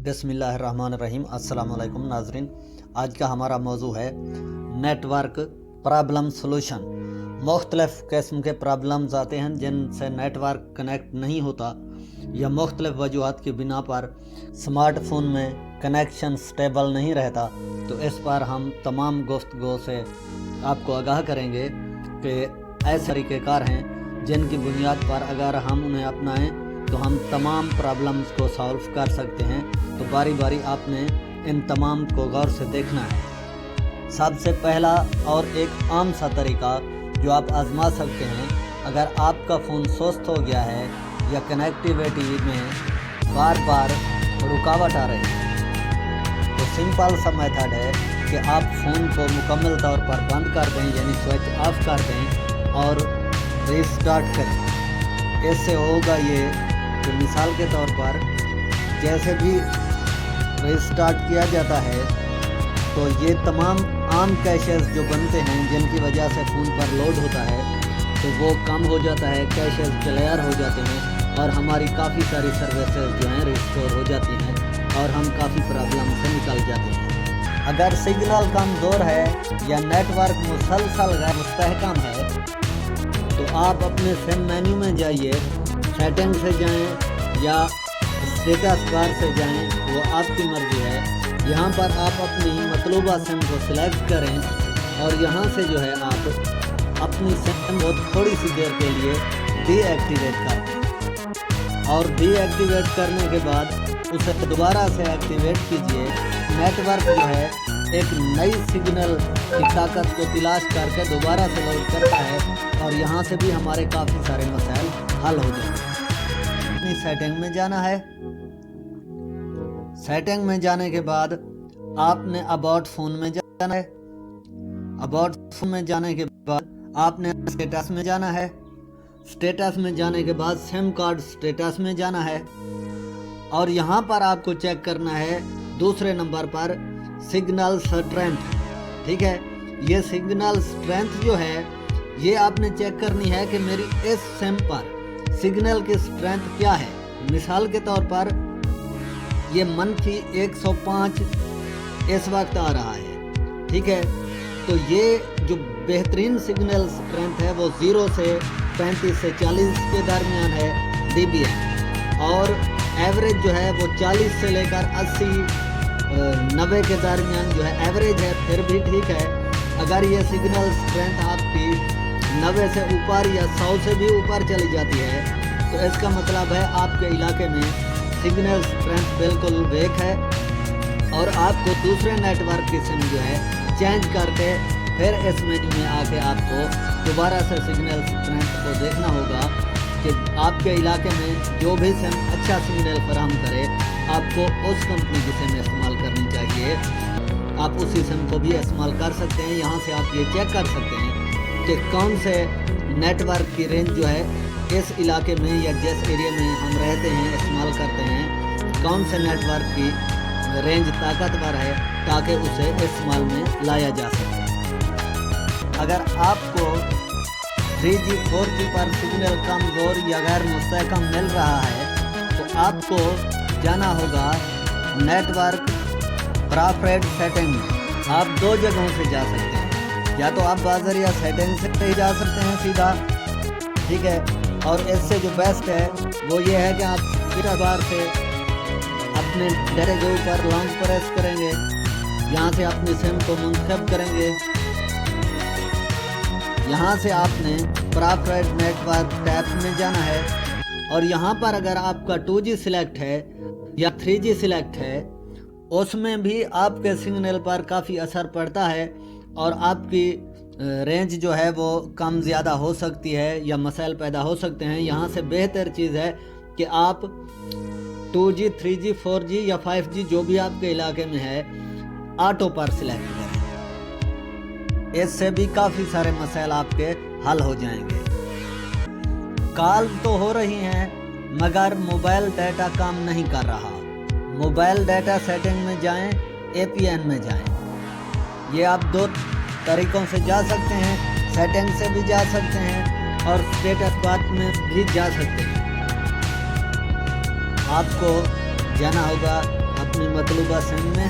बिस्मिल्लाहिर्रहमानिर्रहीम। अस्सलाम वालेकुम नाज़रीन। आज का हमारा मौजू है नेटवर्क प्रॉब्लम सॉल्यूशन। मुख्तलिफ़ किस्म के प्रॉब्लम्स आते हैं जिनसे नेटवर्क कनेक्ट नहीं होता या मुख्तलिफ़ वजूहात की बिना पर स्मार्टफोन में कनेक्शन स्टेबल नहीं रहता। तो इस पर हम तमाम गुफ्तगू से आपको आगाह करेंगे कि ऐसे तरीक़ेकार हैं जिनकी बुनियाद पर अगर हम उन्हें अपनाएं तो हम तमाम प्रॉब्लम्स को सॉल्व कर सकते हैं। तो बारी बारी आपने इन तमाम को गौर से देखना है। सबसे पहला और एक आम सा तरीका जो आप आजमा सकते हैं, अगर आपका फ़ोन सुस्त हो गया है या कनेक्टिविटी में बार बार रुकावट आ रही है, तो सिंपल सा मेथड है कि आप फ़ोन को मुकम्मल तौर पर बंद कर दें, यानी स्विच ऑफ कर दें और रीस्टार्ट करें। इससे होगा ये कि मिसाल के तौर पर जैसे भी रीस्टार्ट किया जाता है तो ये तमाम आम कैशेस जो बनते हैं जिनकी वजह से फ़ोन पर लोड होता है तो वो कम हो जाता है, कैशेस क्लियर हो जाते हैं और हमारी काफ़ी सारी सर्विसेज जो हैं रिस्टोर हो जाती हैं और हम काफ़ी प्रॉब्लम से निकल जाते हैं। अगर सिग्नल कमज़ोर है या नेटवर्क मुसलसल गैर मुस्तहकम है तो आप अपने सिम मेन्यू में जाइए, सेटिंग से जाएं या स्टेटस बार से जाएं, वो आपकी मर्ज़ी है। यहाँ पर आप अपनी मतलूबा सिम को सिलेक्ट करें और यहाँ से जो है आप अपनी सिम को थोड़ी सी देर के लिए डीएक्टिवेट कर दें और डीएक्टिवेट करने के बाद उसे दोबारा से एक्टिवेट कीजिए। नेटवर्क जो है एक नई सिग्नल की ताकत को तलाश करके दोबारा से लोड करता है और यहाँ से भी हमारे काफ़ी सारे मसाइल हल हो जाते हैं। अपनी सेटिंग में जाना है। सेटिंग में जाने के बाद आपने अबाउट फ़ोन में जाना है। अबाउट फ़ोन में जाने के बाद आपने स्टेटस में जाना है। स्टेटस में जाने के बाद सिम कार्ड स्टेटस में जाना है और यहाँ पर आपको चेक करना है दूसरे नंबर पर सिग्नल स्ट्रेंथ। ठीक है, ये सिग्नल स्ट्रेंथ जो है ये आपने चेक करनी है कि मेरी इस सिम पर सिग्नल की स्ट्रेंथ क्या है। मिसाल के तौर पर ये -105 इस वक्त आ रहा है। ठीक है, तो ये जो बेहतरीन सिग्नल स्ट्रेंथ है वो 0 से 35 से 40 के दरमियान है dBm और एवरेज जो है वो 40 से लेकर 80-90 के दरमियान जो है एवरेज है, फिर भी ठीक है। अगर ये सिग्नल स्ट्रेंथ आपकी 90 से ऊपर या 100 से भी ऊपर चली जाती है तो इसका मतलब है आपके इलाके में सिग्नल स्ट्रेंथ बिल्कुल वीक है और आपको दूसरे नेटवर्क की सिम जो है चेंज करके फिर इस मेन्यू में आके आपको दोबारा से सिग्नल स्ट्रेंथ को देखना होगा कि आपके इलाके में जो भी सिम अच्छा सिग्नल फराहम करे आपको उस कंपनी की सिम इस्तेमाल करनी चाहिए। आप उसी सिम को भी इस्तेमाल कर सकते हैं। यहाँ से आप ये चेक कर सकते हैं कि कौन से नेटवर्क की रेंज जो है इस इलाके में या जिस एरिया में हम रहते हैं इस्तेमाल करते हैं, कौन से नेटवर्क की रेंज ताकतवर है ताकि उसे इस्तेमाल में लाया जा सके। अगर आपको 3G 4G पर सिग्नल कमज़ोर या गैर मुस्तहकम मिल रहा है तो आपको जाना होगा नेटवर्क प्रेफर्ड सेटिंग में। आप दो जगहों से जा सकते हैं, या तो आप बाज़रिया सेटिंग से जा सकते हैं सीधा, ठीक है, और इससे जो बेस्ट है वो ये है कि आप स्टेटस बार से अपने डरे के ऊपर लॉन्ग प्रेस करेंगे, यहाँ से अपनी सिम को मुंतखब करेंगे। यहाँ से आपने प्रेफर्ड नेटवर्क टैब में जाना है और यहाँ पर अगर आपका 2G सिलेक्ट है या 3G सिलेक्ट है उसमें भी आपके सिग्नल पर काफ़ी असर पड़ता है और आपकी रेंज जो है वो कम ज़्यादा हो सकती है या मसाइल पैदा हो सकते हैं। यहाँ से बेहतर चीज़ है कि आप 2G 3G 4G या 5G जो भी आपके इलाके में है ऑटो पर सिलेक्ट करें। इससे भी काफ़ी सारे मसाइल आपके हल हो जाएंगे। कॉल तो हो रही हैं मगर मोबाइल डाटा काम नहीं कर रहा। मोबाइल डाटा सेटिंग में जाएं, APN में जाएं। ये आप दो तरीक़ों से जा सकते हैं, सेटिंग से भी जा सकते हैं और स्टेटस बार में भी जा सकते हैं। आपको जाना होगा अपनी मतलूबा सिम में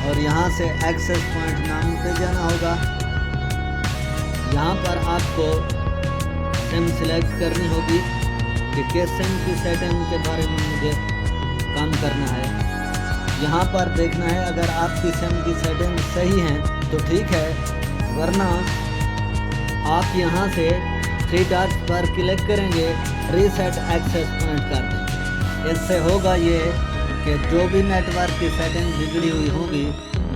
और यहाँ से एक्सेस पॉइंट नाम पे जाना होगा। यहाँ पर आपको सिम सिलेक्ट करनी होगी कि किस सिम की सेटिंग के बारे में मुझे काम करना है। यहाँ पर देखना है, अगर आपकी सिम की सेटिंग सही है तो ठीक है, वरना आप यहाँ से 3 डॉट्स पर क्लिक करेंगे, रीसेट एक्सेस पॉइंट कर देंगे। इससे होगा ये कि जो भी नेटवर्क की सेटिंग बिगड़ी हुई होगी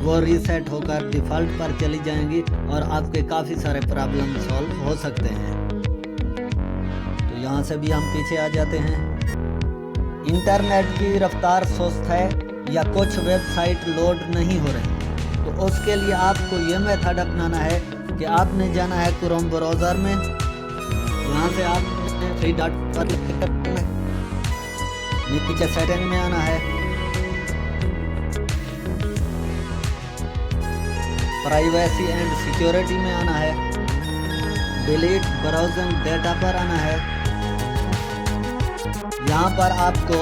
वो रीसेट होकर डिफ़ॉल्ट पर चली जाएंगी और आपके काफ़ी सारे प्रॉब्लम सॉल्व हो सकते हैं। तो यहाँ से भी हम पीछे आ जाते हैं। इंटरनेट की रफ्तार सुस्त है या कुछ वेबसाइट लोड नहीं हो रही, तो उसके लिए आपको ये मेथड अपनाना है कि आपने जाना है क्रोम ब्राउज़र में। यहाँ से आपने 3 डॉट पर क्लिक करना है, नीचे सेटिंग में आना है, प्राइवेसी एंड सिक्योरिटी में आना है, डिलीट ब्राउजिंग डेटा पर आना है। यहाँ पर आपको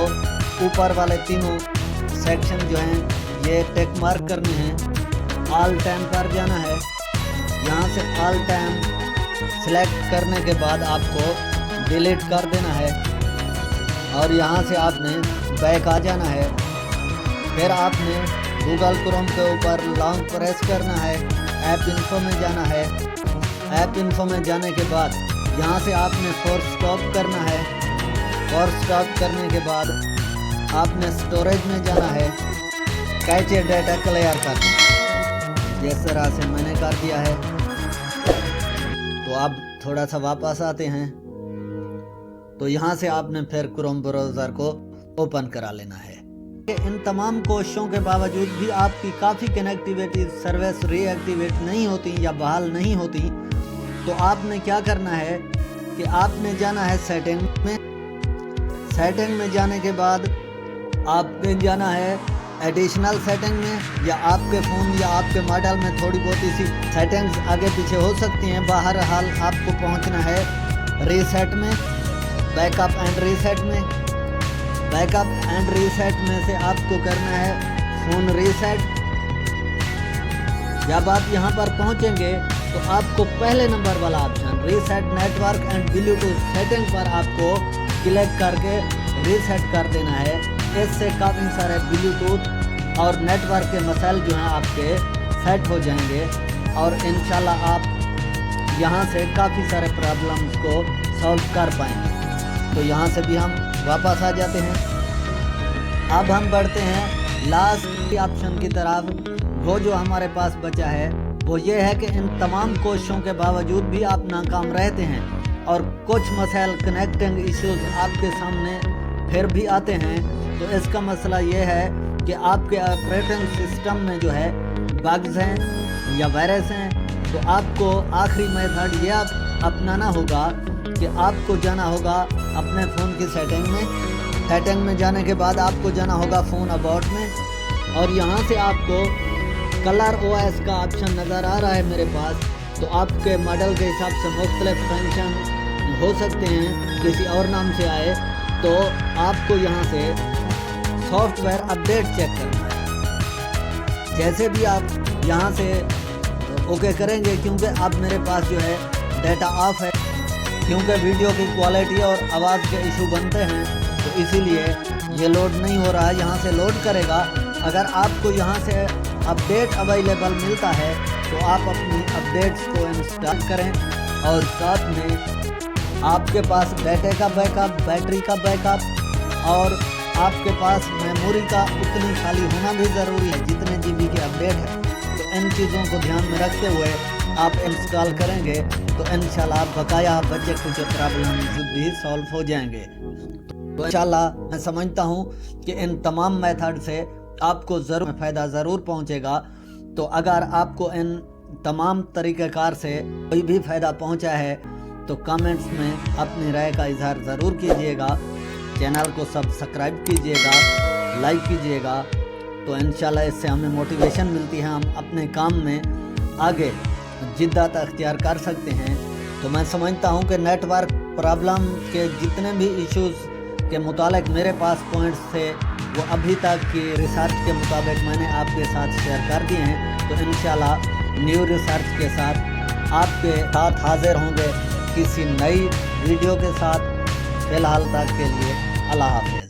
ऊपर वाले तीनों सेक्शन जो हैं ये टिक मार्क करने हैं। ऑल टाइम पर जाना है, यहाँ से ऑल टाइम सिलेक्ट करने के बाद आपको डिलीट कर देना है और यहाँ से आपने बैक आ जाना है। फिर आपने गूगल क्रोम के ऊपर लॉन्ग प्रेस करना है, ऐप इन्फो में जाना है। ऐप इन्फो में जाने के बाद यहाँ से आपने फोर्स स्टॉप करना है। फोर्स स्टॉप करने के बाद आपने स्टोरेज में जाना है, कैचे डेटा क्लियर करना है। जिस तरह से मैंने कर दिया है, तो अब थोड़ा सा वापस आते हैं। तो यहाँ से आपने फिर क्रोम ब्राउज़र को ओपन करा लेना है। इन तमाम कोशिशों के बावजूद भी आपकी काफ़ी कनेक्टिविटी सर्विस रीएक्टिवेट नहीं होती या बहाल नहीं होती, तो आपने क्या करना है कि आपने जाना है सेटिंग में। सेटिंग में जाने के बाद आपने जाना है एडिशनल सेटिंग में, या आपके फ़ोन या आपके मॉडल में थोड़ी बहुत सी सेटिंग्स आगे पीछे हो सकती हैं। बहरहाल आपको पहुंचना है रीसेट में, बैकअप एंड रीसेट में। बैकअप एंड रीसेट में से आपको करना है फ़ोन रीसेट। जब आप यहाँ पर पहुँचेंगे तो आपको पहले नंबर वाला option reset network and Bluetooth setting पर आपको क्लिक करके रीसेट कर देना है। इससे काफ़ी सारे ब्लूटूथ और नेटवर्क के मसाइल जो हैं आपके सेट हो जाएंगे और इंशाल्लाह आप यहाँ से काफ़ी सारे प्रॉब्लम्स को सॉल्व कर पाएंगे। तो यहाँ से भी हम वापस आ जाते हैं। अब हम बढ़ते हैं लास्ट ऑप्शन की तरफ। वो जो हमारे पास बचा है वो ये है कि इन तमाम कोशिशों के बावजूद भी आप नाकाम रहते हैं और कुछ मसाइल कनेक्टिंग इश्यूज आपके सामने फिर भी आते हैं। तो इसका मसला ये है कि आपके ऑपरेटिंग सिस्टम में जो है बग्स हैं या वायरस हैं। तो आपको आखिरी मेथड ये अपनाना होगा कि आपको जाना होगा अपने फ़ोन की सेटिंग में। सेटिंग में जाने के बाद आपको जाना होगा फ़ोन अबाउट में और यहाँ से आपको कलर ओएस का ऑप्शन नज़र आ रहा है मेरे पास। तो आपके मॉडल के हिसाब से मुख्तलिफ फंक्शन हो सकते हैं, किसी और नाम से आए। तो आपको यहाँ से सॉफ्टवेयर अपडेट चेक करना है। जैसे भी आप यहाँ से ओके करेंगे, क्योंकि अब मेरे पास जो है डेटा ऑफ है, क्योंकि वीडियो की क्वालिटी और आवाज़ के इशू बनते हैं, तो इसीलिए ये लोड नहीं हो रहा है। यहाँ से लोड करेगा। अगर आपको यहाँ से अपडेट अवेलेबल मिलता है तो आप अपनी अपडेट्स को इंस्टॉल करें और साथ में आपके पास डेटा का बैकअप, बैटरी का बैकअप और आपके पास मेमोरी का उतनी खाली होना भी ज़रूरी है जितने जीबी की अपडेट है। तो इन चीज़ों को ध्यान में रखते हुए आप इंस्टॉल करेंगे तो इंशाल्लाह बकाया बचे कुछ प्रॉब्लम्स भी सॉल्व हो जाएंगे। तो इंशाल्लाह मैं समझता हूँ कि इन तमाम मेथड से आपको ज़रूर फ़ायदा ज़रूर पहुँचेगा। तो अगर आपको इन तमाम तरीक़ेकार से कोई भी फ़ायदा पहुँचा है तो कमेंट्स में अपनी राय का इजहार ज़रूर कीजिएगा। चैनल को सब्सक्राइब कीजिएगा, लाइक कीजिएगा। तो इंशाल्लाह इससे हमें मोटिवेशन मिलती है, हम अपने काम में आगे जिद्दत अख्तियार कर सकते हैं। तो मैं समझता हूँ कि नेटवर्क प्रॉब्लम के जितने भी इश्यूज़ के मुतालिक मेरे पास पॉइंट्स थे वो अभी तक की रिसर्च के मुताबिक मैंने आपके साथ शेयर कर दिए हैं। तो इंशाल्लाह न्यू रिसर्च के साथ आपके साथ हाजिर होंगे किसी नई वीडियो के साथ। फ़िलहाल तक के लिए अल्लाह हाफ़िज़।